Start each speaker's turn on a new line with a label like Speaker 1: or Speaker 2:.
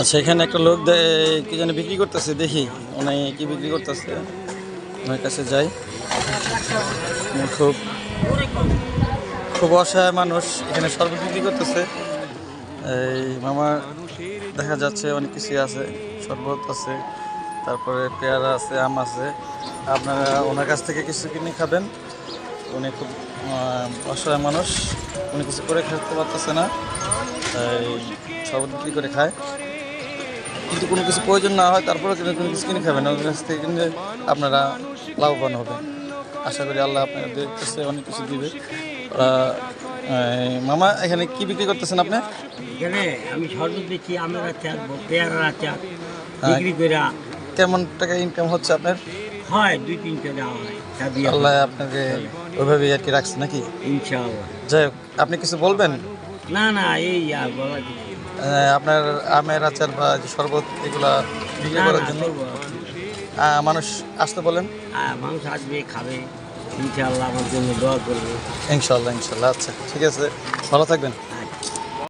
Speaker 1: আচ্ছা, এখানে একটা লোক কি জানি বিক্রি করতেছে, দেখি উনি কি বিক্রি করতেছে, ওনার কাছে যাই। উনি খুব খুব অসহায় মানুষ, এখানে শরবত বিক্রি করতেছে। এই মামা দেখা যাচ্ছে অনেক কিছুই আছে, শরবত আছে, তারপরে পেয়ারা আছে, আম আছে। আপনারা ওনার কাছ থেকে কিছু কিনে খাবেন। উনি খুব অসহায় মানুষ, উনি কিছু করে খেতে পারতেছে না, এই শরবত বিক্রি করে খায়। কিন্তু কোনো কিছু প্রয়োজন না হয় তারপরেও কিন্তু কোনো কিছু কিনে খাবেন, ওদের কাছ থেকে কিনলে আপনারা লাভবান হবেন। আশা করি আল্লাহ আপনাদের কাছে অনেক কিছু দিবে। মামা, এখানে কি বিক্রি করতেছেন আপনি?
Speaker 2: এখানে আমি শরবত দিচ্ছি, আমের আচার, পেয়ারার আচার
Speaker 1: হ্যাঁ।
Speaker 2: বিক্রি করে
Speaker 1: কেমন টাকা ইনকাম হচ্ছে আপনার?
Speaker 2: হয় 2-3টা দেওয়া হয়, তা দিয়ে
Speaker 1: আল্লাহ আপনাকে ওইভাবেই আর কি রাখছে নাকি?
Speaker 2: ইনশাআল্লাহ।
Speaker 1: যাই হোক, আপনি কিছু বলবেন?
Speaker 2: না না, এই আর বলা কিছু নেই।
Speaker 1: আপনার আমের আচার বা যে শরবত এগুলা বিক্রি
Speaker 2: না
Speaker 1: করার
Speaker 2: না,
Speaker 1: জন্য
Speaker 2: চলবো।
Speaker 1: মানুষ আসতে বলেন।
Speaker 2: মানুষ আসবে, খাবে, ইনশাআল্লাহ আমার জন্য দোয়া করবে।
Speaker 1: ইনশাল্লাহ ইনশাল্লাহ। আচ্ছা, ঠিক আছে, ভালো থাকবেন।